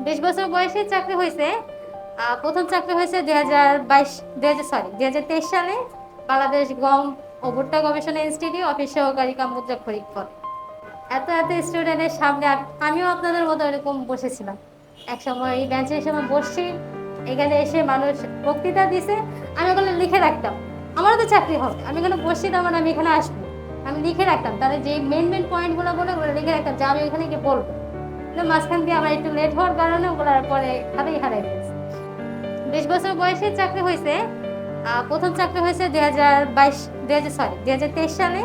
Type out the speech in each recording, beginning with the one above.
20 বছর বয়সে চাকরি হয়েছে। প্রথম চাকরি হয়েছে 2023 সালে বাংলাদেশ গম ও ভুট্টা গবেষণা ইনস্টিটিউট অফিস সহকারী কাম মুদ্রাক্ষরিক পদ। এত এত স্টুডেন্টের সামনে আমিও আপনাদের মতো এরকম বসেছিলাম। এক সময় এই বেঞ্চে এসে আমি বসছি, এখানে এসে মানুষ বক্তৃতা দিছে, আমি ওগুলো লিখে রাখতাম। আমারও তো চাকরি হবে, আমি এখানে বসছি, তার মানে আমি এখানে আসবো, আমি লিখে রাখতাম। তাহলে যে মেন পয়েন্টগুলো বলে ওগুলো লিখে রাখতাম যে আমি ওখানে গিয়ে বলবো। কিন্তু মাঝখান দিয়ে আমার একটু লেট হওয়ার কারণে ওগুলোর পরে হারাই ফেলছে। 20 বছর বয়সে চাকরি হয়েছে। প্রথম চাকরি হয়েছে 2023 সালে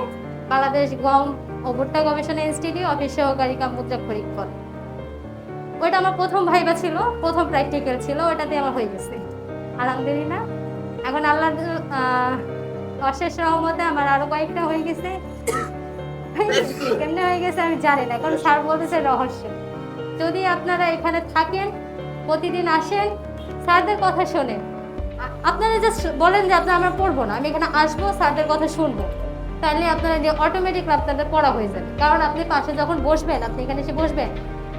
বাংলাদেশ গম ও ভুট্টা গবেষণা ইনস্টিটিউট অফিস সহকারী কাম মুদ্রাক্ষরিক পদ। ওইটা আমার প্রথম ভাইবা ছিল, প্রথম প্র্যাকটিক্যাল ছিল, ওটাতে আমার হয়ে গেছে আলহামদুলিল্লাহ। এখন আল্লাহ অশেষ রহমতে আমার আরো কয়েকটা হয়ে গেছে। কেমনে হয়ে গেছে আমি জানি না, কারণ স্যার বলতেছে রহস্য। যদি আপনারা এখানে থাকেন, প্রতিদিন আসেন, স্যারদের কথা শোনেন, আপনারা জাস্ট বলেন যে আপনারা আমরা পড়বো না, আমি এখানে আসবো, স্যারদের কথা শুনবো, তাহলে আপনারা যে অটোমেটিক আপনাদের পড়া হয়ে যাবে। কারণ আপনি পাশে যখন বসবেন, আপনি এখানে এসে বসবেন,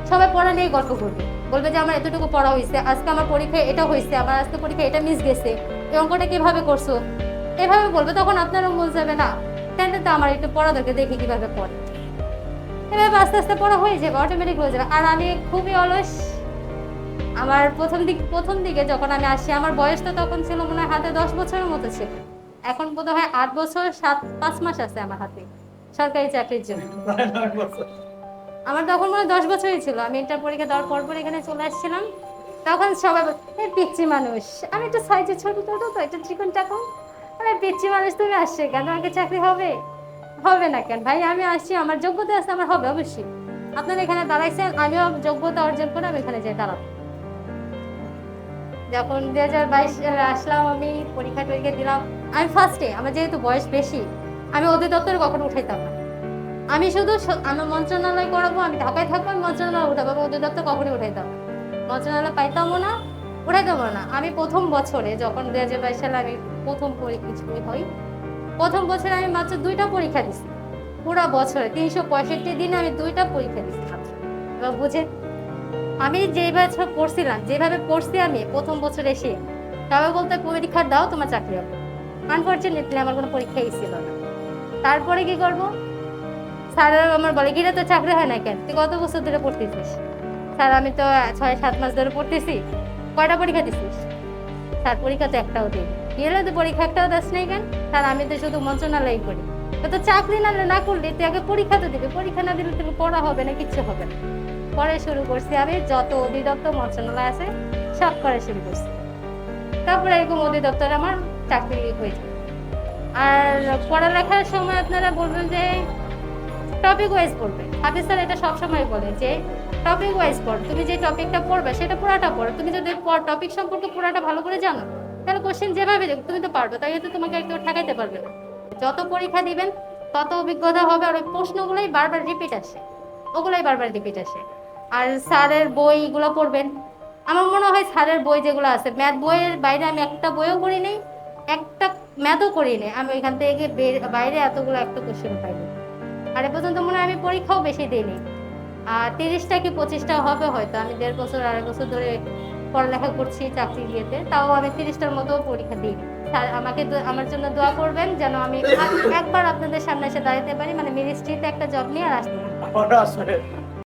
সবাই পড়া নিয়ে গল্প করবে, বলবে যে আমার এতটুকু পড়া হয়েছে, আজকে আমার পরীক্ষায় এটা হয়েছে, আমার আজকে পরীক্ষায় এটা মিস গেছে, এই অঙ্কটা কিভাবে করছো, এভাবে বলবে। তখন আপনারও মন যাবে না, তাহলে তো আমার একটু পড়া দরকার, দেখি কিভাবে পড়ে। এভাবে আস্তে আস্তে পড়া হয়ে যাবে, অটোমেটিক হয়ে যাবে। আর আমি খুবই অলস। আমার প্রথম দিকে যখন আমি আসি, আমার বয়স তো তখন ছিল মনে হয় হাতে 10 বছরের মতো ছিল। এখন বোধ হয় 8 বছর 5 মাস আছে আমার হাতে সরকারি চাকরির জন্য। আমার তখন মনে হয় 10 বছরই ছিল। আমি ইন্টার পরীক্ষা দেওয়ার পর এখানে চলে আসছিলাম। তখন সবাই পিচ্ছি মানুষ, আমি একটু সাইজে ছোট ছোট তো, একটু চিকন টাকন, আরে পিচ্ছি মানুষ তুমি আসছে কেন, আমাকে চাকরি হবে? হবে না কেন ভাই, আমি আসছি, আমার যোগ্যতা আছে, আমার হবে অবশ্যই। আপনারা এখানে দাঁড়াইছেন, আমিও যোগ্যতা অর্জন করে আমি এখানে যাই দাঁড়াবো। যখন 2022 সালে আসলাম, আমি পরীক্ষা টরীক্ষা দিলাম। আমি ফার্স্টে, আমার যেহেতু বয়স বেশি, আমি অধিদপ্তরে কখনো উঠাইতাম না। আমি শুধু আমার মন্ত্রণালয় করাবো, আমি ঢাকায় থাকবো, আমি মন্ত্রণালয় উঠাবো, আমি অধিদপ্তর কখনোই উঠাইতাম না, মন্ত্রণালয় পাইতামও না, উঠাইতামও না। আমি প্রথম বছরে যখন 2022 সালে আমি প্রথম পরীক্ষা হই, প্রথম বছরে আমি মাত্র 2টা পরীক্ষা দিছি। পুরো বছরে 365 দিনে আমি 2টা পরীক্ষা দিছি মাত্র। এবার বুঝে আমি যেভাবে পড়ছিলাম, যেভাবে পড়ছি আমি প্রথম বছর এসে, সবাই বলতে পরীক্ষা দাও তোমার চাকরি হবে। আনফর্চুনেটলি আমার কোনো পরীক্ষাই ছিল না। তারপরে কি করব, স্যার আমার বলে গিয়ে তো চাকরি হয় না কেন, তুই কত বছর ধরে পড়তেছিস? স্যার আমি তো 6-7 মাস ধরে পড়তেছি। কয়টা পরীক্ষা দিছিস? স্যার পরীক্ষা তো একটাও দিই। গেলে তো পরীক্ষা একটাও দাস নাই কেন? স্যার আমি তো শুধু মন্ত্রণালয় করি। তো চাকরি না করলে তুই আগে পরীক্ষা তো দিবি, পরীক্ষা না দিলে তুমি পড়া হবে না, কিচ্ছু হবে না। পরে শুরু করছি আমি, যত অধিদপ্তর মন্ত্রণালয় আছে সব করে শুরু করছি। তারপরে এরকম অধিদপ্তরে আমার চাকরি হয়েছে। আর পড়ালেখার সময় আপনারা বলবেন যে টপিক ওয়াইজ পড়বে। হাফিজ স্যার এটা সবসময় বলে যে টপিক ওয়াইজ পড়, তুমি যে টপিকটা পড়বে সেটা পুরাটা পড়ো। তুমি যদি টপিক সম্পর্কে পুরাটা ভালো করে জানো, তাহলে কোশ্চেন যেভাবে দেখ তুমি তো পারবে, তাই তো তোমাকে একটু ঠেকাইতে পারবে না। যত পরীক্ষা দিবেন তত অভিজ্ঞতা হবে, আর ওই প্রশ্নগুলোই বারবার রিপিট আসে, ওগুলোই বারবার রিপিট আসে। আর স্যারের বইগুলো পড়বেন। আমার মনে হয় স্যারের বই যেগুলো আছে, ম্যাথ বইয়ের বাইরে আমি একটা বইও করি নাই, একটা ম্যাথও করি নাই। আমি ওইখান থেকে বাইরে এতগুলো একটা কোশ্চেন পাইনি। আর এ পর্যন্ত মনে হয় আমি পরীক্ষাও বেশি দিইনি। আর 30টা কি 25টা হবে হয়তো। আমি 1.5 বছর 2.5 বছর ধরে পড়ালেখা করছি চাকরি ইয়েতে, তাও আমি 30টার মতো পরীক্ষা দিইনি। স্যার আমাকে আমার জন্য দোয়া করবেন যেন আমি একবার আপনাদের সামনে এসে দাঁড়াতে পারি, মানে মিনিস্ট্রিতে একটা জব নিয়ে আর আসতে পারি।